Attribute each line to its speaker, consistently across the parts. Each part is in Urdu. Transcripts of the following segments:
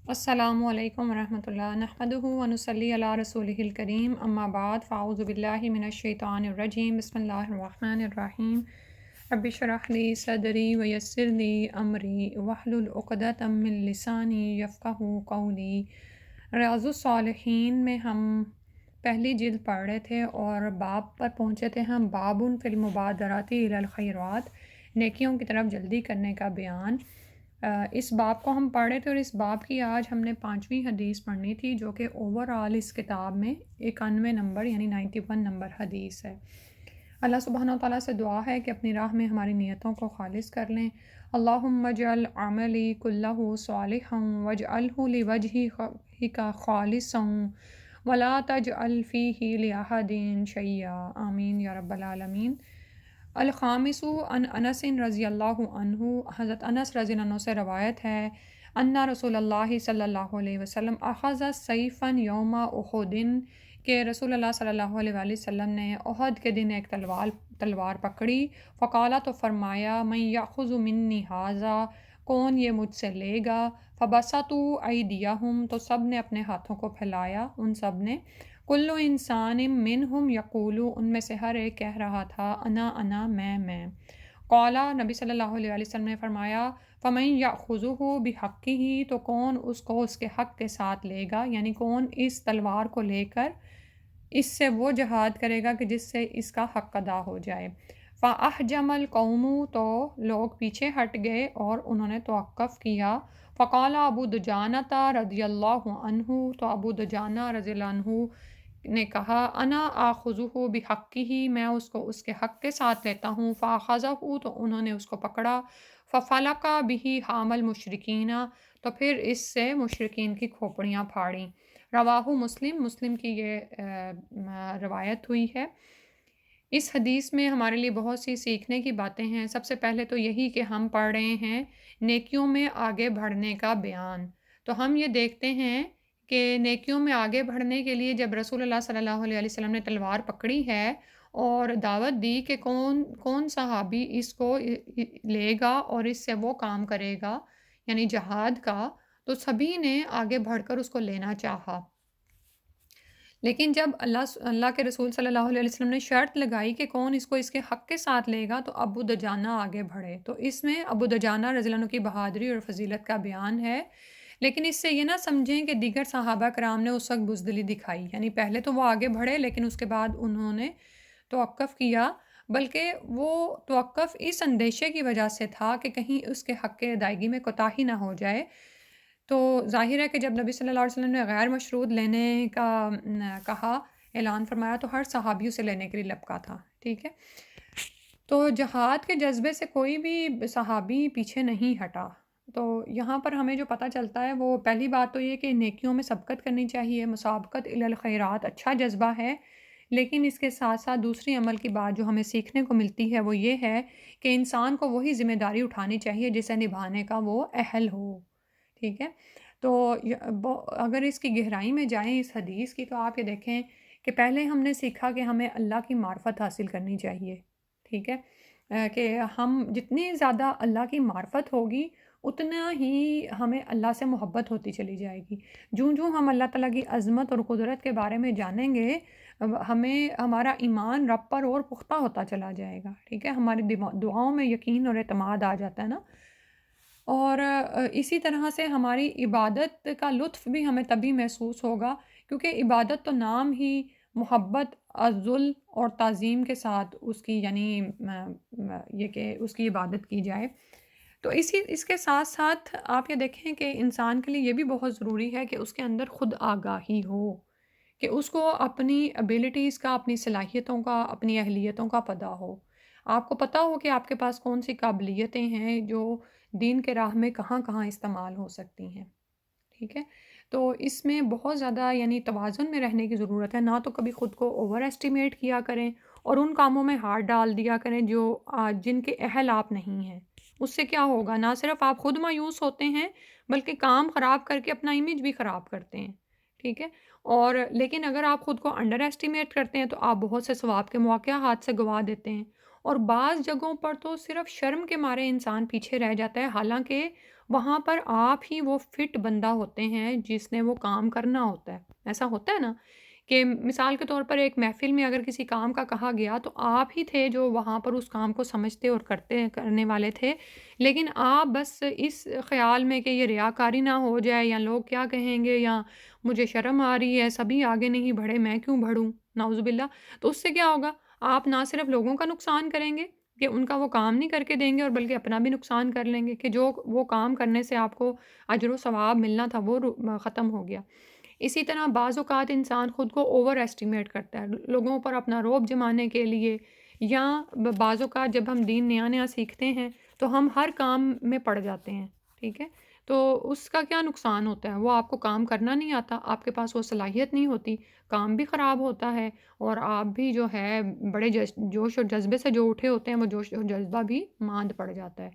Speaker 1: السلام علیکم ورحمۃ اللہ نحمدہ ونصلی علی رسولہ الکریم اما بعد فاعوذ باللہ من الشیطان الرجیم بسم اللہ الرحمن الرحیم رب اشرح لی صدری ویسر لی امری واحلل عقدۃ من لسانی یفقہوا قولی۔ ریاض الصالحین میں ہم پہلی جلد پڑھ رہے تھے اور باب پر پہنچے تھے ہم باب فی المبادرات الی الخیرات، نیکیوں کی طرف جلدی کرنے کا بیان۔ اس باب کو ہم پڑھ رہے تھے اور اس باب کی آج ہم نے 5ویں حدیث پڑھنی تھی، جو کہ اوورآل اس کتاب میں 91 نمبر یعنی 91 نمبر حدیث ہے۔ اللہ سبحانہ و تعالیٰ سے دعا ہے کہ اپنی راہ میں ہماری نیتوں کو خالص کر لیں۔ اللہم اجعل عملی کلہ صالحا واجعلہ لوجہک خالصا ولا تجعل فیہ لأحد شیئا، آمین یا رب العالمین۔ الخامس عن انس رضی اللہ عنہ، حضرت انس رضی اللہ عنہ سے روایت ہے، ان رسول اللہ صلی اللہ علیہ وسلم اخذ سیفا یوم احد، کہ رسول اللہ صلی اللہ علیہ وآلہ وسلم نے احد کے دن ایک تلوار پکڑی، فقالا تو فرمایا، من یأخذ منی ھذا، کون یہ مجھ سے لے گا، فبسطوا ایدیہم، تو سب نے اپنے ہاتھوں کو پھیلایا، ان سب نے، کلو انسان منہم یقولو، ان میں سے ہر ایک کہہ رہا تھا، انا میں۔ قالا، نبی صلی اللہ علیہ وآلہ وسلم نے فرمایا، فمن یأخذہ بحقہ، تو کون اس کو اس کے حق کے ساتھ لے گا، یعنی کون اس تلوار کو لے کر اس سے وہ جہاد کرے گا کہ جس سے اس کا حق ادا ہو جائے۔ فاحجم القوم، تو لوگ پیچھے ہٹ گئے اور انہوں نے توقف کیا۔ فقال ابو دجانہ رضی اللہ عنہ، تو ابو دجانہ رضی اللہ عنہ نے کہا، انا آخذہ بحقہ، میں اس کو اس کے حق کے ساتھ لیتا ہوں۔ فاخذہ، تو انہوں نے اس کو پکڑا۔ ففلق بہ حام المشرکین، تو پھر اس سے مشرکین کی کھوپڑیاں پھاڑیں۔ رواہ مسلم کی یہ روایت ہوئی ہے۔ اس حدیث میں ہمارے لیے بہت سی سیکھنے کی باتیں ہیں۔ سب سے پہلے تو یہی کہ ہم پڑھ رہے ہیں نیکیوں میں آگے بڑھنے کا بیان، تو ہم یہ دیکھتے ہیں کہ نیکیوں میں آگے بڑھنے کے لیے جب رسول اللہ صلی اللہ علیہ وسلم نے تلوار پکڑی ہے اور دعوت دی کہ کون صحابی اس کو لے گا اور اس سے وہ کام کرے گا یعنی جہاد کا، تو سبھی نے آگے بڑھ کر اس کو لینا چاہا۔ لیکن جب اللہ کے رسول صلی اللہ علیہ وسلم نے شرط لگائی کہ کون اس کو اس کے حق کے ساتھ لے گا، تو ابو دجانہ آگے بڑھے۔ تو اس میں ابو دجانہ رضی اللہ عنہ کی بہادری اور فضیلت کا بیان ہے، لیکن اس سے یہ نہ سمجھیں کہ دیگر صحابہ کرام نے اس وقت بزدلی دکھائی، یعنی پہلے تو وہ آگے بڑھے لیکن اس کے بعد انہوں نے توقف کیا، بلکہ وہ توقف اس اندیشے کی وجہ سے تھا کہ کہیں اس کے حق کے ادائیگی میں کوتاہی نہ ہو جائے۔ تو ظاہر ہے کہ جب نبی صلی اللہ علیہ وسلم نے غیر مشروط لینے کا کہا، اعلان فرمایا، تو ہر صحابی اسے لینے کے لیے لپکا تھا، ٹھیک ہے۔ تو جہاد کے جذبے سے کوئی بھی صحابی پیچھے نہیں ہٹا۔ تو یہاں پر ہمیں جو پتہ چلتا ہے وہ پہلی بات تو یہ کہ نیکیوں میں سبقت کرنی چاہیے، مسابقت الی الخیرات اچھا جذبہ ہے، لیکن اس کے ساتھ ساتھ دوسری عمل کی بات جو ہمیں سیکھنے کو ملتی ہے وہ یہ ہے کہ انسان کو وہی ذمہ داری اٹھانی چاہیے جسے نبھانے کا وہ اہل ہو، ٹھیک ہے۔ تو اگر اس کی گہرائی میں جائیں اس حدیث کی، تو آپ یہ دیکھیں کہ پہلے ہم نے سیکھا کہ ہمیں اللہ کی معرفت حاصل کرنی چاہیے، ٹھیک ہے، کہ ہم جتنی زیادہ اللہ کی معرفت ہوگی اتنا ہی ہمیں اللہ سے محبت ہوتی چلی جائے گی۔ جوں ہم اللہ تعالیٰ کی عظمت اور قدرت کے بارے میں جانیں گے، ہمیں ہمارا ایمان رب پر اور پختہ ہوتا چلا جائے گا، ٹھیک ہے، ہماری دعاؤں میں یقین اور اعتماد آ جاتا ہے نا۔ اور اسی طرح سے ہماری عبادت کا لطف بھی ہمیں تبھی محسوس ہوگا، کیونکہ عبادت تو نام ہی محبت، عزل اور تعظیم کے ساتھ اس کی یعنی یہ کہ اس کی عبادت کی جائے۔ تو اس کے ساتھ ساتھ آپ یہ دیکھیں کہ انسان کے لیے یہ بھی بہت ضروری ہے کہ اس کے اندر خود آگاہی ہو، کہ اس کو اپنی ابیلٹیز کا، اپنی صلاحیتوں کا، اپنی اہلیتوں کا پتہ ہو۔ آپ کو پتہ ہو کہ آپ کے پاس کون سی قابلیتیں ہیں جو دین کے راہ میں کہاں کہاں استعمال ہو سکتی ہیں، ٹھیک ہے۔ تو اس میں بہت زیادہ یعنی توازن میں رہنے کی ضرورت ہے، نہ تو کبھی خود کو اوور ایسٹیمیٹ کیا کریں اور ان کاموں میں ہاتھ ڈال دیا کریں جن کے اہل آپ نہیں ہیں۔ اس سے کیا ہوگا، نہ صرف آپ خود مایوس ہوتے ہیں بلکہ کام خراب کر کے اپنا امیج بھی خراب کرتے ہیں، ٹھیک ہے۔ اور لیکن اگر آپ خود کو انڈر ایسٹیمیٹ کرتے ہیں تو آپ بہت سے ثواب کے مواقع ہاتھ سے گوا دیتے ہیں، اور بعض جگہوں پر تو صرف شرم کے مارے انسان پیچھے رہ جاتا ہے، حالانکہ وہاں پر آپ ہی وہ فٹ بندہ ہوتے ہیں جس نے وہ کام کرنا ہوتا ہے۔ ایسا ہوتا ہے نا کہ مثال کے طور پر ایک محفل میں اگر کسی کام کا کہا گیا تو آپ ہی تھے جو وہاں پر اس کام کو سمجھتے اور کرنے والے تھے، لیکن آپ بس اس خیال میں کہ یہ ریاکاری نہ ہو جائے یا لوگ کیا کہیں گے یا مجھے شرم آ رہی ہے، سبھی آگے نہیں بڑھے میں کیوں بڑھوں، نعوذ باللہ، تو اس سے کیا ہوگا، آپ نہ صرف لوگوں کا نقصان کریں گے کہ ان کا وہ کام نہیں کر کے دیں گے، اور بلکہ اپنا بھی نقصان کر لیں گے کہ جو وہ کام کرنے سے آپ کو اجر و ثواب ملنا تھا وہ ختم ہو گیا۔ اسی طرح بعض اوقات انسان خود کو اوور ایسٹیمیٹ کرتا ہے لوگوں پر اپنا رعب جمانے کے لیے، یا بعض اوقات جب ہم دین نیا نیا سیکھتے ہیں تو ہم ہر کام میں پڑ جاتے ہیں، ٹھیک ہے؟ تو اس کا کیا نقصان ہوتا ہے، وہ آپ کو کام کرنا نہیں آتا، آپ کے پاس وہ صلاحیت نہیں ہوتی، کام بھی خراب ہوتا ہے، اور آپ بھی جو ہے بڑے جوش اور جذبے سے جو اٹھے ہوتے ہیں وہ جوش اور جذبہ بھی ماند پڑ جاتا ہے،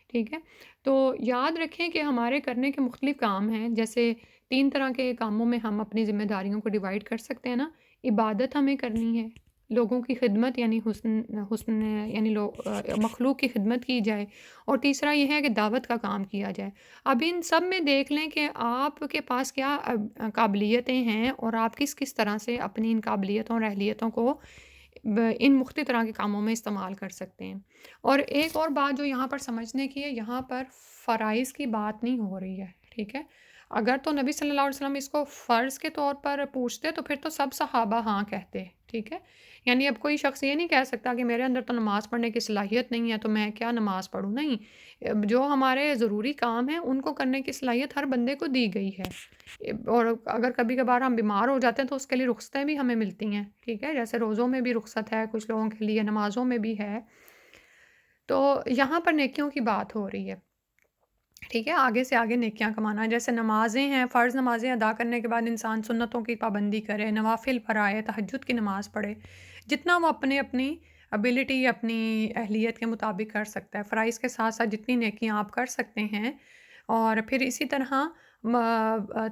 Speaker 1: ٹھیک ہے؟ تو یاد رکھیں کہ ہمارے کرنے کے مختلف کام ہیں، جیسے 3 طرح کے کاموں میں ہم اپنی ذمہ داریوں کو ڈیوائڈ کر سکتے ہیں نا۔ عبادت ہمیں کرنی ہے، لوگوں کی خدمت یعنی حسن یعنی مخلوق کی خدمت کی جائے، اور تیسرا یہ ہے کہ دعوت کا کام کیا جائے۔ اب ان سب میں دیکھ لیں کہ آپ کے پاس کیا قابلیتیں ہیں، اور آپ کس کس طرح سے اپنی ان قابلیتوں اور اہلیتوں کو ان مختلف طرح کے کاموں میں استعمال کر سکتے ہیں۔ اور ایک اور بات جو یہاں پر سمجھنے کی ہے، یہاں پر فرائض کی بات نہیں ہو رہی ہے، ٹھیک ہے؟ اگر تو نبی صلی اللہ علیہ وسلم اس کو فرض کے طور پر پوچھتے تو پھر تو سب صحابہ ہاں کہتے، ٹھیک ہے؟ یعنی اب کوئی شخص یہ نہیں کہہ سکتا کہ میرے اندر تو نماز پڑھنے کی صلاحیت نہیں ہے تو میں کیا نماز پڑھوں، نہیں، جو ہمارے ضروری کام ہیں ان کو کرنے کی صلاحیت ہر بندے کو دی گئی ہے، اور اگر کبھی کبھار ہم بیمار ہو جاتے ہیں تو اس کے لیے رخصتیں بھی ہمیں ملتی ہیں، ٹھیک ہے؟ جیسے روزوں میں بھی رخصت ہے کچھ لوگوں کے لیے، نمازوں میں بھی ہے، تو یہاں پر نیکیوں کی بات ہو رہی ہے، ٹھیک ہے؟ آگے سے آگے نیکیاں کمانا ہے، جیسے نمازیں ہیں، فرض نمازیں ادا کرنے کے بعد انسان سنتوں کی پابندی کرے، نوافل پر آئے، تہجد کی نماز پڑھے، جتنا وہ اپنی ابیلٹی اپنی اہلیت کے مطابق کر سکتا ہے، فرائض کے ساتھ ساتھ جتنی نیکیاں آپ کر سکتے ہیں، اور پھر اسی طرح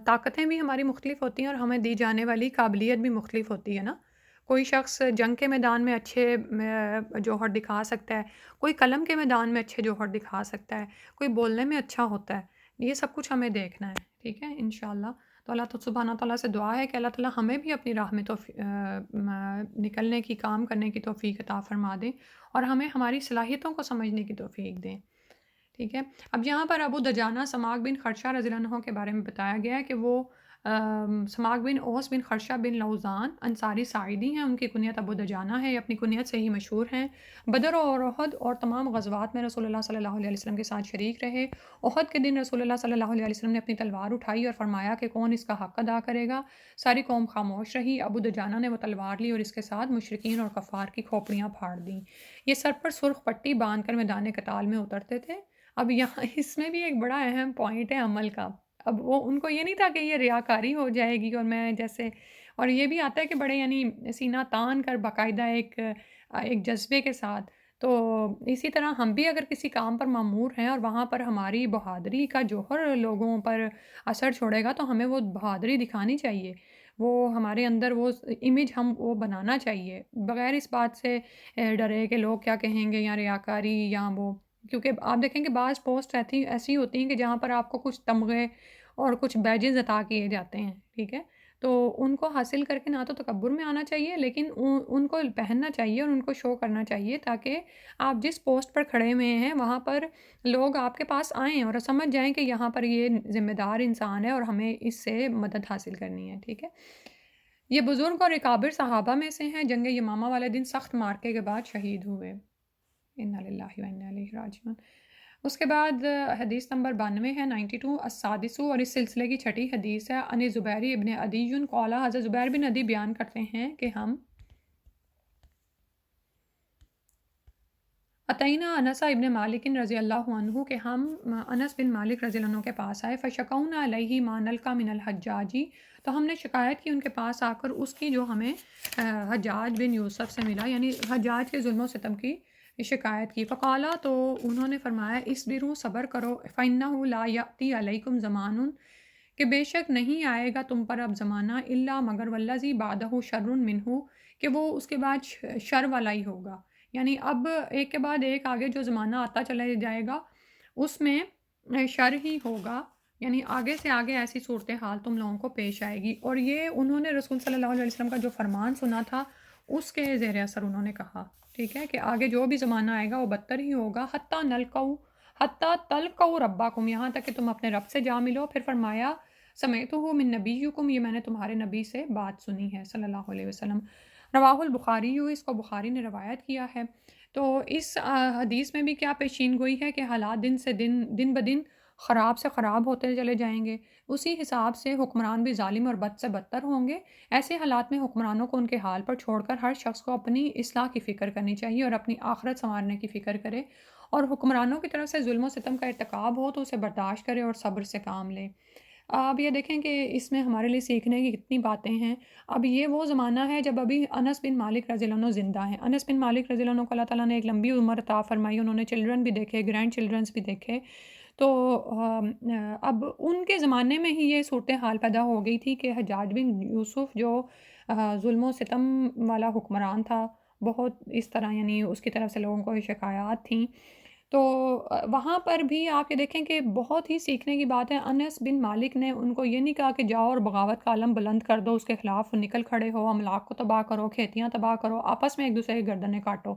Speaker 1: طاقتیں بھی ہماری مختلف ہوتی ہیں اور ہمیں دی جانے والی قابلیت بھی مختلف ہوتی ہے نا۔ کوئی شخص جنگ کے میدان میں اچھے جوہر دکھا سکتا ہے، کوئی قلم کے میدان میں اچھے جوہر دکھا سکتا ہے، کوئی بولنے میں اچھا ہوتا ہے، یہ سب کچھ ہمیں دیکھنا ہے، ٹھیک ہے؟ انشاءاللہ تو اللہ سبحانہ تعالیٰ سے دعا ہے کہ اللہ تعالیٰ ہمیں بھی اپنی راہ میں نکلنے کی، کام کرنے کی توفیق عطا فرما دیں، اور ہمیں ہماری صلاحیتوں کو سمجھنے کی توفیق دیں، ٹھیک ہے؟ اب یہاں پر ابو دجانہ سماک بن خرشہ رضی اللہ عنہ کے بارے میں بتایا گیا ہے کہ وہ سماک بن اوس بن خرشہ بن لوزان انصاری ساعدی ہیں، ان کی کنیت ابو دجانہ ہے، یہ اپنی کنیت سے ہی مشہور ہیں، بدر اور احد اور تمام غزوات میں رسول اللہ صلی اللہ علیہ وسلم کے ساتھ شریک رہے۔ احد کے دن رسول اللہ صلی اللہ علیہ وسلم نے اپنی تلوار اٹھائی اور فرمایا کہ کون اس کا حق ادا کرے گا، ساری قوم خاموش رہی، ابو دجانہ نے وہ تلوار لی اور اس کے ساتھ مشرکین اور کفار کی کھوپڑیاں پھاڑ دیں، یہ سر پر سرخ پٹی باندھ کر میدان قتال میں اترتے تھے۔ اب یہاں اس میں بھی ایک بڑا اہم پوائنٹ ہے عمل کا، اب وہ ان کو یہ نہیں تھا کہ یہ ریاکاری ہو جائے گی اور میں جیسے، اور یہ بھی آتا ہے کہ بڑے یعنی سینہ تان کر باقاعدہ ایک جذبے کے ساتھ، تو اسی طرح ہم بھی اگر کسی کام پر مامور ہیں اور وہاں پر ہماری بہادری کا جوہر لوگوں پر اثر چھوڑے گا تو ہمیں وہ بہادری دکھانی چاہیے، وہ ہمارے اندر وہ امیج ہم وہ بنانا چاہیے بغیر اس بات سے ڈرے کہ لوگ کیا کہیں گے یا ریاکاری یا وہ، کیونکہ آپ دیکھیں کہ بعض پوسٹ ایسی ہوتی ہیں کہ جہاں پر آپ کو کچھ تمغے اور کچھ بیجز عطا کیے جاتے ہیں، ٹھیک ہے؟ تو ان کو حاصل کر کے نہ تو تکبر میں آنا چاہیے، لیکن ان کو پہننا چاہیے اور ان کو شو کرنا چاہیے تاکہ آپ جس پوسٹ پر کھڑے ہوئے ہیں وہاں پر لوگ آپ کے پاس آئیں اور سمجھ جائیں کہ یہاں پر یہ ذمہ دار انسان ہے اور ہمیں اس سے مدد حاصل کرنی ہے، ٹھیک ہے؟ یہ بزرگ اور اکابر صحابہ میں سے ہیں، جنگ یمامہ والے دن سخت مارکے کے بعد شہید ہوئے، انا للہ و انا الیہ راجعون۔ اس کے بعد حدیث نمبر 92 ہے 92 السادس، اور اس سلسلے کی چھٹی حدیث ہے، ان زبیر ابن عدی قال، حضرت زبیر بن عدی بیان کرتے ہیں کہ ہم اتینا انس ابن مالک رضی اللہ عنہ، کہ ہم انس بن مالک رضی اللہ عنہ کے پاس آئے، فشکونا علیہ ما نلقى من الحجاجی، تو ہم نے شکایت کی ان کے پاس آ کر اس کی جو ہمیں حجاج بن یوسف سے ملا، یعنی حجاج کے ظلم و ستم کی شکایت کی، فقالا، تو انہوں نے فرمایا، اصبروا، صبر کرو، فإنہ لا یأتی علیکم زمان، کہ بے شک نہیں آئے گا تم پر اب زمانہ، الا مگر والذی بعدہ شر منہ، کہ وہ اس کے بعد شر والا ہی ہوگا، یعنی اب ایک کے بعد ایک آگے جو زمانہ آتا چلا جائے گا اس میں شر ہی ہوگا، یعنی آگے سے آگے ایسی صورتحال تم لوگوں کو پیش آئے گی۔ اور یہ انہوں نے رسول صلی اللہ علیہ وسلم کا جو فرمان سنا تھا اس کے زیر اثر انہوں نے کہا، ٹھیک ہے، کہ آگے جو بھی زمانہ آئے گا وہ بدتر ہی ہوگا، حتیٰ تلقوا ربکم، یہاں تک کہ تم اپنے رب سے جا ملو۔ پھر فرمایا سمعتہ من نبیکم، یہ میں نے تمہارے نبی سے بات سنی ہے صلی اللہ علیہ وسلم۔ رواہ البخاری، اس کو بخاری نے روایت کیا ہے۔ تو اس حدیث میں بھی کیا پیشین گوئی ہے کہ حالات دن بدن خراب سے خراب ہوتے چلے جائیں گے، اسی حساب سے حکمران بھی ظالم اور بد سے بدتر ہوں گے۔ ایسے حالات میں حکمرانوں کو ان کے حال پر چھوڑ کر ہر شخص کو اپنی اصلاح کی فکر کرنی چاہیے اور اپنی آخرت سنوارنے کی فکر کرے، اور حکمرانوں کی طرف سے ظلم و ستم کا ارتکاب ہو تو اسے برداشت کرے اور صبر سے کام لے۔ اب یہ دیکھیں کہ اس میں ہمارے لیے سیکھنے کی کتنی باتیں ہیں۔ اب یہ وہ زمانہ ہے جب ابھی انس بن مالک رضی اللہ عنہ زندہ ہیں۔ انس بن مالک رضی اللہ عنہ کو اللہ تعالیٰ نے ایک لمبی عمر عطا فرمائی، انہوں نے چلڈرن بھی دیکھے، گرینڈ چلڈرنس بھی دیکھے۔ تو اب ان کے زمانے میں ہی یہ صورتحال پیدا ہو گئی تھی کہ حجاج بن یوسف جو ظلم و ستم والا حکمران تھا، بہت اس طرح یعنی اس کی طرف سے لوگوں کو شکایات تھیں، تو وہاں پر بھی آپ یہ دیکھیں کہ بہت ہی سیکھنے کی بات ہے۔ انس بن مالک نے ان کو یہ نہیں کہا کہ جاؤ اور بغاوت کا علم بلند کر دو، اس کے خلاف نکل کھڑے ہو، املاک کو تباہ کرو، کھیتیاں تباہ کرو، آپس میں ایک دوسرے کی گردنیں کاٹو،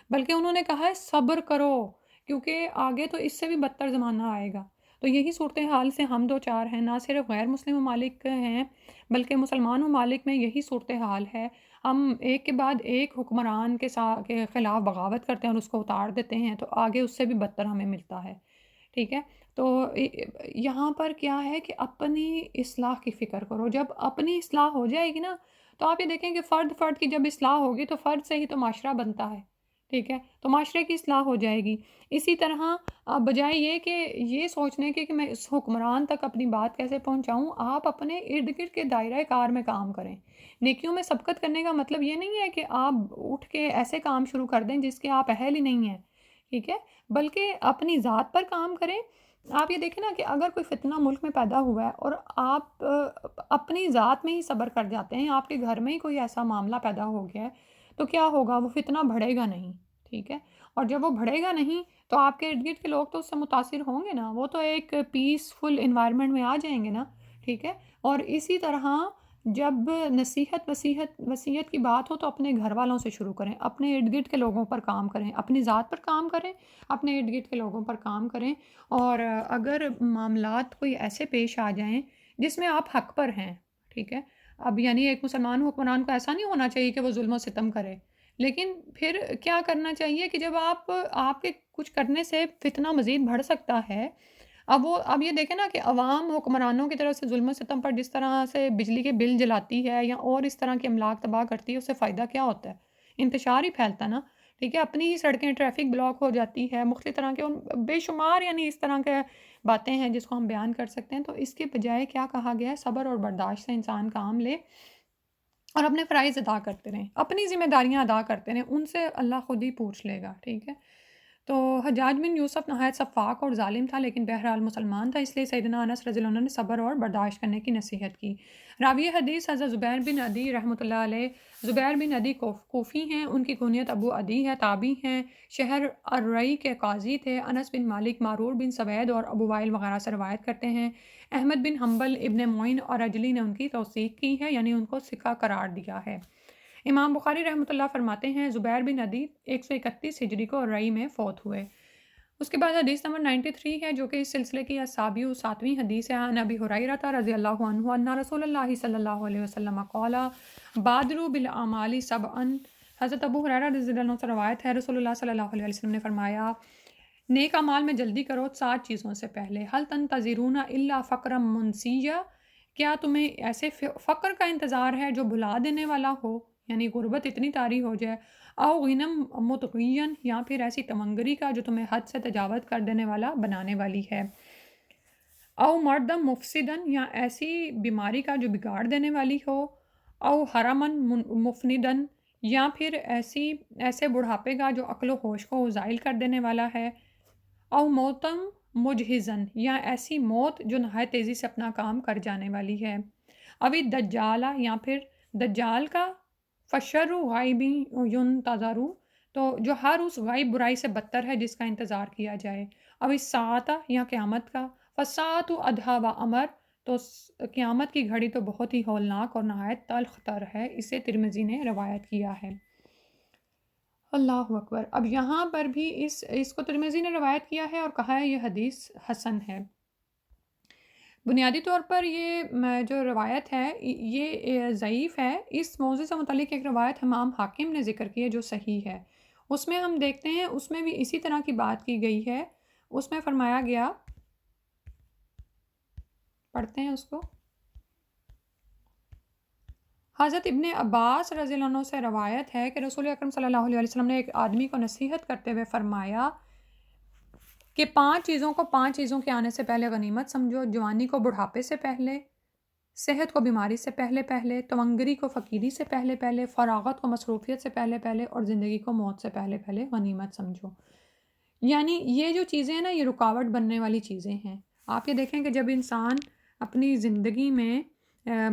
Speaker 1: بلکہ انہوں نے کہا ہے صبر کرو، کیونکہ آگے تو اس سے بھی بدتر زمانہ آئے گا۔ تو یہی صورتحال سے ہم دو چار ہیں، نہ صرف غیر مسلم ممالک ہیں بلکہ مسلمان ممالک میں یہی صورتحال ہے۔ ہم ایک کے بعد ایک حکمران کے خلاف بغاوت کرتے ہیں اور اس کو اتار دیتے ہیں، تو آگے اس سے بھی بدتر ہمیں ملتا ہے، ٹھیک ہے۔ تو یہاں پر کیا ہے کہ اپنی اصلاح کی فکر کرو، جب اپنی اصلاح ہو جائے گی نا، تو آپ یہ دیکھیں کہ فرد کی جب اصلاح ہوگی تو فرد سے ہی تو معاشرہ بنتا ہے، ٹھیک ہے، تو معاشرے کی اصلاح ہو جائے گی۔ اسی طرح بجائے یہ کہ یہ سوچنے کے کہ میں اس حکمران تک اپنی بات کیسے پہنچاؤں، آپ اپنے ارد گرد کے دائرہ کار میں کام کریں۔ نیکیوں میں سبقت کرنے کا مطلب یہ نہیں ہے کہ آپ اٹھ کے ایسے کام شروع کر دیں جس کے آپ اہل ہی نہیں ہیں، ٹھیک ہے، بلکہ اپنی ذات پر کام کریں۔ آپ یہ دیکھیں نا کہ اگر کوئی فتنہ ملک میں پیدا ہوا ہے اور آپ اپنی ذات میں ہی صبر کر جاتے ہیں، آپ کے گھر میں ہی کوئی ایسا معاملہ پیدا ہو گیا ہے، تو کیا ہوگا؟ وہ فتنہ بڑھے گا نہیں، ٹھیک ہے، اور جب وہ بڑھے گا نہیں تو آپ کے ارد گرد کے لوگ تو اس سے متاثر ہوں گے نا، وہ تو ایک پیسفل انوائرمنٹ میں آ جائیں گے نا، ٹھیک ہے۔ اور اسی طرح جب وصیت کی بات ہو تو اپنے گھر والوں سے شروع کریں، اپنے ارد گرد کے لوگوں پر کام کریں، اپنی ذات پر کام کریں، اپنے ارد گرد کے لوگوں پر کام کریں۔ اور اگر معاملات کوئی ایسے پیش آ جائیں جس میں آپ حق پر ہیں، ٹھیک ہے، اب یعنی ایک مسلمان حکمران کو ایسا نہیں ہونا چاہیے کہ وہ ظلم و ستم کرے، لیکن پھر کیا کرنا چاہیے کہ جب آپ کے کچھ کرنے سے فتنہ مزید بڑھ سکتا ہے، اب یہ دیکھیں نا کہ عوام حکمرانوں کی طرف سے ظلم و ستم پر جس طرح سے بجلی کے بل جلاتی ہے یا اور اس طرح کے املاک تباہ کرتی ہے، اس سے فائدہ کیا ہوتا ہے؟ انتشار ہی پھیلتا نا، ٹھیک ہے، اپنی ہی سڑکیں ٹریفک بلاک ہو جاتی ہے، مختلف طرح کے بے شمار یعنی اس طرح کے باتیں ہیں جس کو ہم بیان کر سکتے ہیں۔ تو اس کے بجائے کیا کہا گیا ہے؟ صبر اور برداشت سے انسان کام لے اور اپنے فرائض ادا کرتے رہیں، اپنی ذمہ داریاں ادا کرتے رہیں، ان سے اللہ خود ہی پوچھ لے گا، ٹھیک ہے۔ تو حجاج بن یوسف نہایت سفاک اور ظالم تھا، لیکن بہرحال مسلمان تھا، اس لیے سیدنا انس رضی اللہ عنہ نے صبر اور برداشت کرنے کی نصیحت کی۔ راوی حدیث حضرت زبیر بن عدی رحمۃ اللہ علیہ، زبیر بن عدی کوفی ہیں، ان کی کنیت ابو عدی ہے، تابعی ہیں، شہر الرئی کے قاضی تھے۔ انس بن مالک، معرور بن سوید اور ابو وائل وغیرہ سے روایت کرتے ہیں۔ احمد بن حنبل، ابن معین اور اجلی نے ان کی توثیق کی ہے، یعنی ان کو ثقہ قرار دیا ہے۔ امام بخاری رحمۃ اللہ فرماتے ہیں زبیر بن عدی 131 ہجری کو رئی میں فوت ہوئے۔ اس کے بعد حدیث نمبر 93 ہے جو کہ اس سلسلے کی اسابی 7ویں حدیث ہے۔ عن ابی ہریرہ رضی اللہ عنہ ان رسول اللہ صلی اللہ علیہ وسلم قال بادروا بالاعمال سبعا، حضرت ابو ہریرہ رضی اللہ عنہ سے روایت ہے، رسول اللہ صلی اللہ علیہ وسلم نے فرمایا نیک اعمال میں جلدی کرو 7 چیزوں سے پہلے۔ حل تنتظرون الا فقرا منسیا، کیا تمہیں ایسے فقر کا انتظار ہے جو بھلا دینے والا ہو، یعنی غربت اتنی طاری ہو جائے، او غنم متغین، یا پھر ایسی تمنگری کا جو تمہیں حد سے تجاوز کر دینے والا بنانے والی ہے، او مردم مفسدن، یا ایسی بیماری کا جو بگاڑ دینے والی ہو، او حرمن مفندن، یا پھر ایسے بڑھاپے کا جو عقل و ہوش کو زائل کر دینے والا ہے، او موتم مجہزن، یا ایسی موت جو نہایت تیزی سے اپنا کام کر جانے والی ہے، ابھی دجالہ، یا پھر دجال کا، فشر غائبی ینتظرو، تو جو ہر اس غائب برائی سے بدتر ہے جس کا انتظار کیا جائے، اب اس ساعتہ یا قیامت کا، فساعت ادھا و امر، تو قیامت کی گھڑی تو بہت ہی ہولناک اور نہایت تلخ تر ہے، اسے ترمذی نے روایت کیا ہے۔ اللہ اکبر۔ اب یہاں پر بھی اس کو ترمذی نے روایت کیا ہے اور کہا ہے یہ حدیث حسن ہے۔ بنیادی طور پر یہ جو روایت ہے یہ ضعیف ہے۔ اس موضوع سے متعلق ایک روایت امام حاکم نے ذکر کی ہے جو صحیح ہے، اس میں ہم دیکھتے ہیں اس میں بھی اسی طرح کی بات کی گئی ہے۔ اس میں فرمایا گیا، پڑھتے ہیں اس کو، حضرت ابن عباس رضی اللہ عنہ سے روایت ہے کہ رسول اکرم صلی اللہ علیہ وسلم نے ایک آدمی کو نصیحت کرتے ہوئے فرمایا کہ 5 چیزوں کے آنے سے پہلے غنیمت سمجھو: جوانی کو بڑھاپے سے پہلے، صحت کو بیماری سے پہلے، تونگری کو فقیری سے پہلے، فراغت کو مصروفیت سے پہلے، اور زندگی کو موت سے پہلے غنیمت سمجھو۔ یعنی یہ جو چیزیں ہیں نا، یہ رکاوٹ بننے والی چیزیں ہیں۔ آپ یہ دیکھیں کہ جب انسان اپنی زندگی میں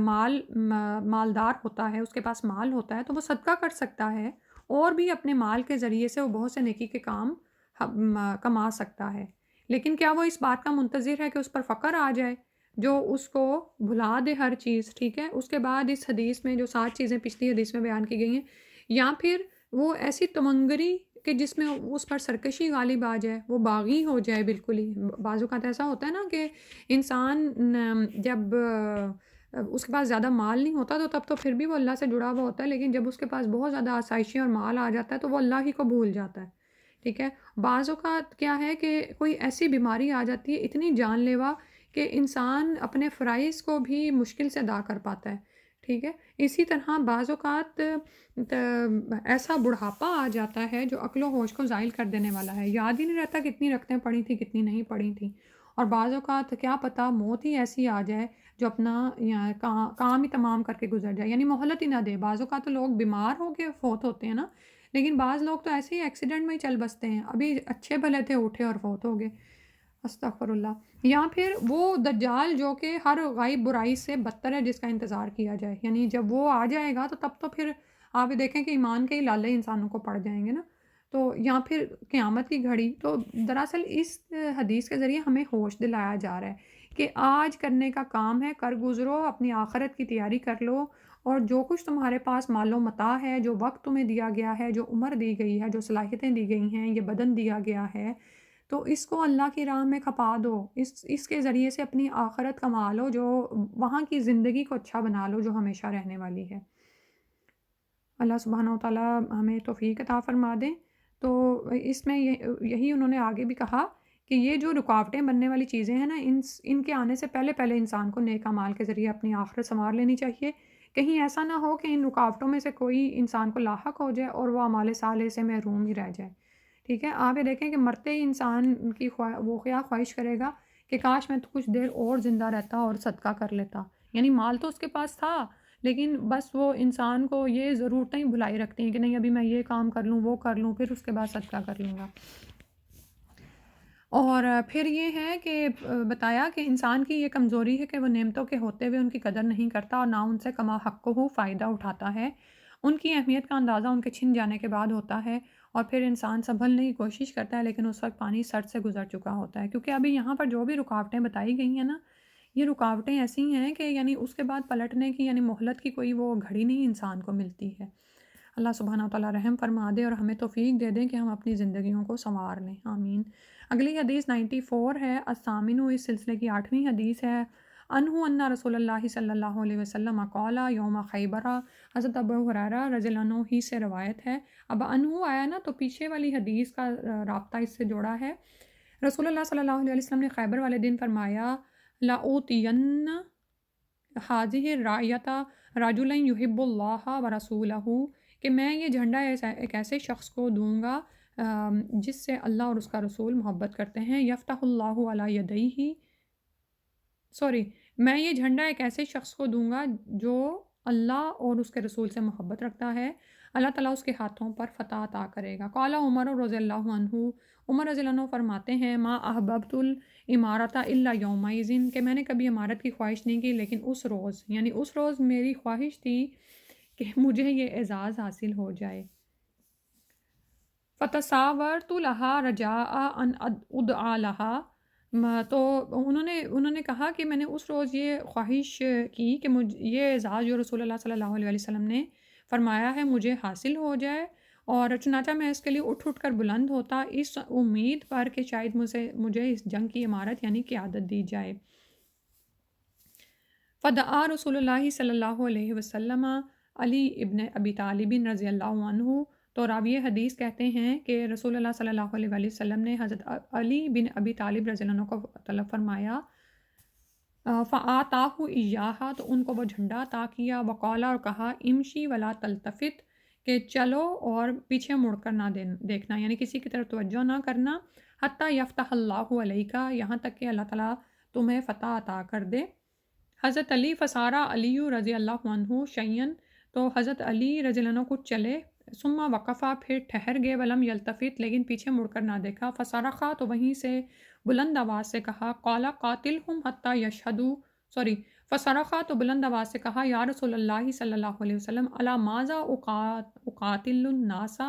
Speaker 1: مالدار ہوتا ہے، اس کے پاس مال ہوتا ہے، تو وہ صدقہ کر سکتا ہے اور بھی اپنے مال کے ذریعے سے وہ بہت سے نیکی کے کام کما سکتا ہے۔ لیکن کیا وہ اس بات کا منتظر ہے کہ اس پر فقر آ جائے جو اس کو بھلا دے ہر چیز؟ ٹھیک ہے، اس کے بعد اس حدیث میں جو 7 چیزیں پچھلی حدیث میں بیان کی گئی ہیں، یا پھر وہ ایسی تمنگری کہ جس میں اس پر سرکشی غالب آ جائے، وہ باغی ہو جائے بالکل ہی۔ بعض اوقات ایسا ہوتا ہے نا کہ انسان جب اس کے پاس زیادہ مال نہیں ہوتا تو پھر بھی وہ اللہ سے جڑا ہوا ہوتا ہے، لیکن جب اس کے پاس بہت زیادہ آسائشیں اور مال آ جاتا ہے تو وہ اللہ ہی کو بھول جاتا ہے۔ ٹھیک ہے، بعض اوقات کیا ہے کہ کوئی ایسی بیماری آ جاتی ہے اتنی جان لیوا کہ انسان اپنے فرائض کو بھی مشکل سے ادا کر پاتا ہے۔ ٹھیک ہے، اسی طرح بعض اوقات ایسا بڑھاپا آ جاتا ہے جو عقل و ہوش کو زائل کر دینے والا ہے، یاد ہی نہیں رہتا کتنی رکعتیں پڑھی تھیں کتنی نہیں پڑھی تھیں، اور بعض اوقات کیا پتہ موت ہی ایسی آ جائے جو اپنا کام ہی تمام کر کے گزر جائے، یعنی مہلت ہی نہ دے۔ بعض اوقات تو لوگ بیمار ہو کے فوت ہوتے ہیں نا، لیکن بعض لوگ تو ایسے ہی ایکسیڈنٹ میں ہی چل بستے ہیں، ابھی اچھے بھلے تھے اٹھے اور فوت ہو گئے، استغفر اللہ۔ یا پھر وہ دجال جو کہ ہر غائب برائی سے بدتر ہے، جس کا انتظار کیا جائے، یعنی جب وہ آ جائے گا تو تب تو پھر آپ دیکھیں کہ ایمان کے ہی لالے انسانوں کو پڑ جائیں گے نا۔ تو یا پھر قیامت کی گھڑی، تو دراصل اس حدیث کے ذریعے ہمیں ہوش دلایا جا رہا ہے کہ آج کرنے کا کام ہے، کر گزرو، اپنی آخرت کی تیاری کر لو، اور جو کچھ تمہارے پاس مال و متاع ہے، جو وقت تمہیں دیا گیا ہے، جو عمر دی گئی ہے، جو صلاحیتیں دی گئی ہیں، یہ بدن دیا گیا ہے، تو اس کو اللہ کی راہ میں کھپا دو، اس کے ذریعے سے اپنی آخرت کما لو، جو وہاں کی زندگی کو اچھا بنا لو جو ہمیشہ رہنے والی ہے۔ اللہ سبحانہ و تعالیٰ ہمیں توفیق عطا فرما دیں۔ تو اس میں یہی انہوں نے آگے بھی کہا کہ یہ جو رکاوٹیں بننے والی چیزیں ہیں نا، ان کے آنے سے پہلے انسان کو نیک اعمال کے ذریعے اپنی آخرت سنوار لینی چاہیے۔ کہیں ایسا نہ ہو کہ ان رکاوٹوں میں سے کوئی انسان کو لاحق ہو جائے اور وہ اعمال صالحہ سے محروم ہی رہ جائے۔ ٹھیک ہے، آپ یہ دیکھیں کہ مرتے ہی انسان کی وہ کیا خواہش کرے گا کہ کاش میں تو کچھ دیر اور زندہ رہتا اور صدقہ کر لیتا، یعنی مال تو اس کے پاس تھا، لیکن بس وہ انسان کو یہ ضرورتیں ہی بھلائی رکھتی ہیں کہ نہیں ابھی میں یہ کام کر لوں وہ کر لوں پھر اس کے بعد صدقہ کر لوں گا۔ اور پھر یہ ہے کہ بتایا کہ انسان کی یہ کمزوری ہے کہ وہ نعمتوں کے ہوتے ہوئے ان کی قدر نہیں کرتا اور نہ ان سے کما حق ہو فائدہ اٹھاتا ہے۔ ان کی اہمیت کا اندازہ ان کے چھن جانے کے بعد ہوتا ہے، اور پھر انسان سنبھلنے کی کوشش کرتا ہے لیکن اس وقت پانی سر سے گزر چکا ہوتا ہے۔ کیونکہ ابھی یہاں پر جو بھی رکاوٹیں بتائی گئی ہیں نا، یہ رکاوٹیں ایسی ہیں کہ یعنی اس کے بعد پلٹنے کی یعنی مہلت کی کوئی وہ گھڑی نہیں انسان کو ملتی ہے۔ اللہ سبحانہ و تعالیٰ رحم فرما دے اور ہمیں توفیق دے دیں کہ ہم اپنی زندگیوں کو سنوار لیں، آمین۔ اگلی حدیث 94 ہے، الثامن، اس سلسلے کی 8ویں حدیث ہے۔ انہو ان رسول اللہ صلی اللہ علیہ وسلم قال یوم خیبر، حضرت ابو ہریرہ رضی اللہ عنہ ہی سے روایت ہے۔ اب انہو آیا نا تو پیچھے والی حدیث کا رابطہ اس سے جوڑا ہے۔ رسول اللہ صلی اللہ علیہ وسلم نے خیبر والے دن فرمایا، لَأُوتِيَنَّ هَذِهِ الرَّايَةَ رَجُلًا يُحِبُّ اللَّهَ وَرَسُولَهُ، کہ میں یہ جھنڈا ایک ایسے شخص کو دوں گا جس سے اللہ اور اس کا رسول محبت کرتے ہیں، یفتح اللہ علی یدیہ، میں یہ جھنڈا ایک ایسے شخص کو دوں گا جو اللہ اور اس کے رسول سے محبت رکھتا ہے، اللہ تعالیٰ اس کے ہاتھوں پر فتح عطا کرے گا۔ قال عمر رضی اللہ عنہ، عمر رضی اللہ عنہ فرماتے ہیں، ما احببت الامارۃ الا یومئذ، کہ میں نے کبھی امارت کی خواہش نہیں کی لیکن اس روز، یعنی اس روز میری خواہش تھی کہ مجھے یہ اعزاز حاصل ہو جائے۔ فتساورت لہا رجاء ان ادعا لہا، تو انہوں نے کہا کہ میں نے اس روز یہ خواہش کی کہ یہ اعزاز جو رسول اللہ صلی اللہ علیہ وسلم نے فرمایا ہے مجھے حاصل ہو جائے، اور چنانچہ میں اس کے لیے اٹھ کر بلند ہوتا اس امید پر کہ شاید مجھے اس جنگ کی امارت یعنی قیادت دی جائے۔ فدعا رسول اللہ صلی اللہ علیہ وسلم علی ابن ابی طالب رضی اللہ عنہ، تو راوی حدیث کہتے ہیں کہ رسول اللہ صلی اللہ علیہ وسلم نے حضرت علی بن ابی طالب رضی اللہ عنہ کو طلب فرمایا، فآتاہ ایاہا، تو ان کو وہ جھنڈا عطا کیا، وقال، اور کہا، امشی ولا تلتفت، کہ چلو اور پیچھے مڑ کر نہ دیکھنا، یعنی کسی کی طرف توجہ نہ کرنا، حتی یفتح اللہ علیک، یہاں تک کہ اللہ تعالیٰ تمہیں فتح عطا کر دے۔ حضرت علی فسارا علی رضی اللہ عنہ شیئن، تو حضرت علی رضی اللہ عنہ کچھ چلے، ثم وقفا، پھر ٹھہر گئے، ولم یلتفت، لیکن پیچھے مڑ کر نہ دیکھا، فصرخا، تو وہیں سے بلند آواز سے کہا، قال قاتلہم حتی یشہدوا، فصرخا، تو بلند آواز سے کہا، یا رسول اللہ صلی اللہ علیہ وسلم، الا ماذا اقاتل الناس،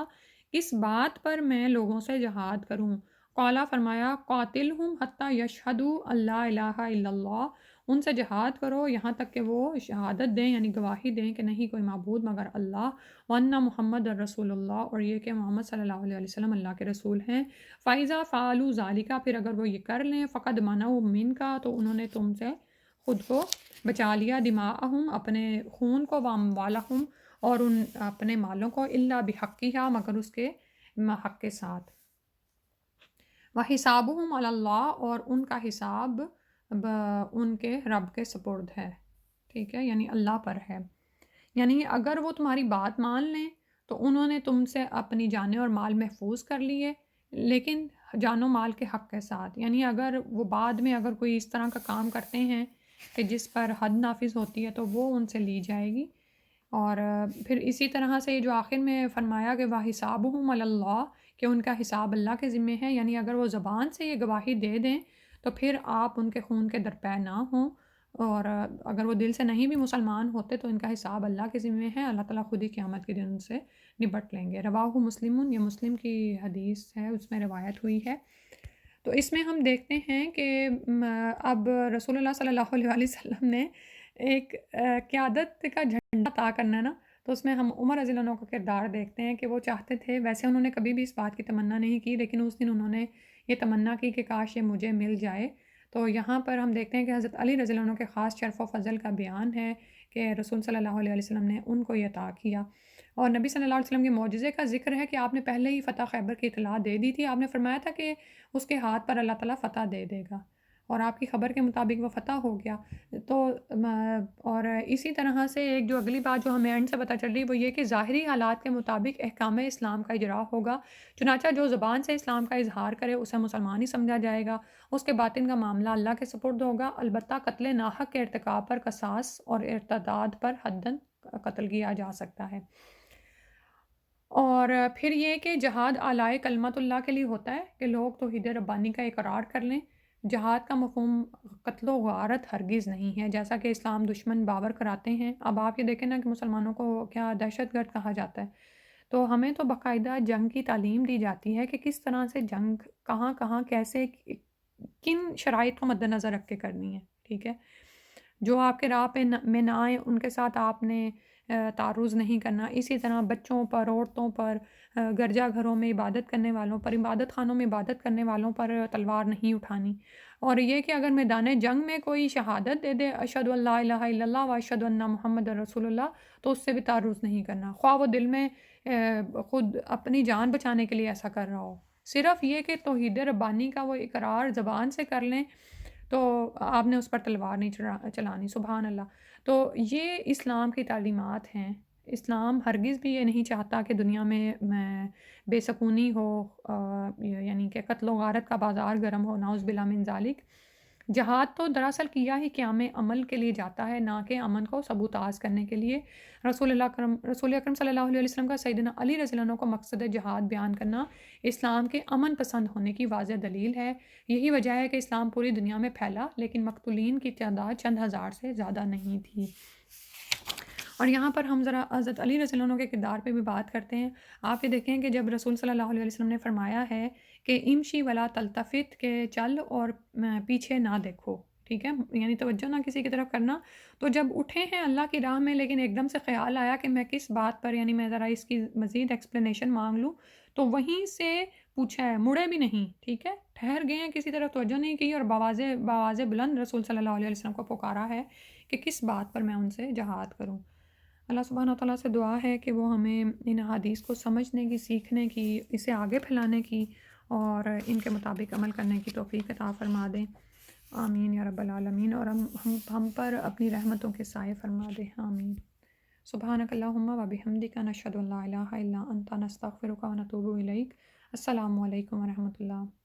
Speaker 1: کس بات پر میں لوگوں سے جہاد کروں؟ قالا، فرمایا، قاتلہم حتی یشہدوا اللہ الہ الا اللہ، ان سے جہاد کرو یہاں تک کہ وہ شہادت دیں، یعنی گواہی دیں کہ نہیں کوئی معبود مگر اللہ، وَأَنَّ محمد الرسول اللہ، اور یہ کہ محمد صلی اللہ علیہ وسلم اللہ کے رسول ہیں۔ فَإِذَا فَعَلُوا ذَلِكَ، پھر اگر وہ یہ کر لیں، فَقَدْ مَنَعُوا مِنْكَ، تو انہوں نے تم سے خود کو بچا لیا، دماءہم، اپنے خون کو، وَأَمْوَالَهُمْ، اور ان اپنے مالوں کو، إِلَّا بِحَقِّهَا، مگر اس کے حق کے ساتھ، وَحِسَابُهُمْ عَلَى اللَّهِ، اور ان کا حساب ان کے رب کے سپرد ہے، ٹھیک ہے، یعنی اللہ پر ہے۔ یعنی اگر وہ تمہاری بات مان لیں تو انہوں نے تم سے اپنی جانیں اور مال محفوظ کر لیے، لیکن جان و مال کے حق کے ساتھ، یعنی اگر وہ بعد میں اگر کوئی اس طرح کا کام کرتے ہیں کہ جس پر حد نافذ ہوتی ہے تو وہ ان سے لی جائے گی۔ اور پھر اسی طرح سے جو آخر میں فرمایا کہ وَحِسَابُهُمْ عَلَى اللَّهِ، کہ ان کا حساب اللہ کے ذمے ہے، یعنی اگر وہ زبان سے یہ گواہی دے دیں تو پھر آپ ان کے خون کے درپے نہ ہوں، اور اگر وہ دل سے نہیں بھی مسلمان ہوتے تو ان کا حساب اللہ کے ذمے ہے، اللہ تعالیٰ خود ہی قیامت کے دن ان سے نبٹ لیں گے۔ رواہ مسلم، یہ مسلم کی حدیث ہے، اس میں روایت ہوئی ہے۔ تو اس میں ہم دیکھتے ہیں کہ اب رسول اللہ صلی اللہ علیہ وسلم نے ایک قیادت کا جھنڈا عطا کرنا ہے نا، تو اس میں ہم عمر رضی اللہ عنہ کا کردار دیکھتے ہیں کہ وہ چاہتے تھے، ویسے انہوں نے کبھی بھی اس بات کی تمنا نہیں کی، لیکن اس دن انہوں نے یہ تمنا کی کہ کاش یہ مجھے مل جائے۔ تو یہاں پر ہم دیکھتے ہیں کہ حضرت علی رضی اللہ عنہ کے خاص شرف و فضل کا بیان ہے کہ رسول صلی اللہ علیہ وسلم نے ان کو یہ عطا کیا، اور نبی صلی اللہ علیہ وسلم کے معجزے کا ذکر ہے کہ آپ نے پہلے ہی فتح خیبر کی اطلاع دے دی تھی، آپ نے فرمایا تھا کہ اس کے ہاتھ پر اللہ تعالیٰ فتح دے دے گا، اور آپ کی خبر کے مطابق وہ فتح ہو گیا۔ تو اور اسی طرح سے ایک جو اگلی بات جو ہمیں اینڈ سے پتہ چل رہی وہ یہ کہ ظاہری حالات کے مطابق احکام اسلام کا اجرا ہوگا، چنانچہ جو زبان سے اسلام کا اظہار کرے اسے مسلمان ہی سمجھا جائے گا، اس کے باطن کا معاملہ اللہ کے سپرد ہوگا، البتہ قتل ناحق کے ارتکاب پر قصاص اور ارتداد پر حداً قتل کیا جا سکتا ہے۔ اور پھر یہ کہ جہاد اعلیٰ کلمت اللہ کے لیے ہوتا ہے کہ لوگ توحید ربانی کا اقرار کر لیں۔ جہاد کا مفہوم قتل و غارت ہرگز نہیں ہے، جیسا کہ اسلام دشمن باور کراتے ہیں۔ اب آپ یہ دیکھیں نا کہ مسلمانوں کو کیا دہشت گرد کہا جاتا ہے، تو ہمیں تو باقاعدہ جنگ کی تعلیم دی جاتی ہے کہ کس طرح سے جنگ کہاں کہاں کیسے کن شرائط کو مد نظر رکھ کے کرنی ہے، ٹھیک ہے۔ جو آپ کے راہ پہ میں نہ آئیں ان کے ساتھ آپ نے تعرض نہیں کرنا، اسی طرح بچوں پر، عورتوں پر، گرجا گھروں میں عبادت کرنے والوں پر، عبادت خانوں میں عبادت کرنے والوں پر تلوار نہیں اٹھانی، اور یہ کہ اگر میدان جنگ میں کوئی شہادت دے دے اشہد ان لا الہ الا اللہ و اشہد ان محمد رسول اللہ، تو اس سے بھی تعرض نہیں کرنا، خواہ وہ دل میں خود اپنی جان بچانے کے لیے ایسا کر رہا ہو، صرف یہ کہ توحید ربانی کا وہ اقرار زبان سے کر لیں تو آپ نے اس پر تلوار نہیں چلانی، سبحان اللہ۔ تو یہ اسلام کی تعلیمات ہیں۔ اسلام ہرگز بھی یہ نہیں چاہتا کہ دنیا میں بے سکونی ہو، یعنی کہ قتل و غارت کا بازار گرم ہو، نعوذ باللہ من ذالک۔ جہاد تو دراصل کیا ہی قیام عمل کے لیے جاتا ہے، نہ کہ امن کو سبوتاز کرنے کے لیے۔ رسول اکرم صلی اللہ علیہ وسلم کا سیدنا علی رضی اللہ عنہ کو مقصد جہاد بیان کرنا اسلام کے امن پسند ہونے کی واضح دلیل ہے۔ یہی وجہ ہے کہ اسلام پوری دنیا میں پھیلا، لیکن مقتولین کی تعداد چند ہزار سے زیادہ نہیں تھی۔ اور یہاں پر ہم ذرا حضرت علی رضی اللہ عنہ کے کردار پہ بھی بات کرتے ہیں۔ آپ یہ دیکھیں کہ جب رسول صلی اللہ علیہ وسلم نے فرمایا ہے کہ امشی ولا تلتفت، کہ چل اور پیچھے نہ دیکھو، ٹھیک ہے، یعنی توجہ نہ کسی کی طرف کرنا۔ تو جب اٹھے ہیں اللہ کی راہ میں، لیکن ایک دم سے خیال آیا کہ میں کس بات پر، یعنی میں ذرا اس کی مزید ایکسپلینیشن مانگ لوں، تو وہیں سے پوچھا ہے، مڑے بھی نہیں، ٹھیک ہے، ٹھہر گئے ہیں، کسی طرف توجہ نہیں کی، اور بآواز بلند رسول صلی اللہ علیہ وسلم کو پکارا ہے کہ کس بات پر میں ان سے جہاد کروں۔ اللہ سبحانہ وتعالیٰ سے دعا ہے کہ وہ ہمیں ان حدیث کو سمجھنے کی، سیکھنے کی، اسے آگے پھیلانے کی اور ان کے مطابق عمل کرنے کی توفیق عطا فرما دیں، آمین یا رب العالمین، اور ہم پر اپنی رحمتوں کے سائے فرما دیں، آمین۔ سبحانک اللہم و بحمدک، نشہد ان لا الہ الا انت، نستغفرک و نتوب الیک۔ السلام علیکم ورحمۃ اللہ۔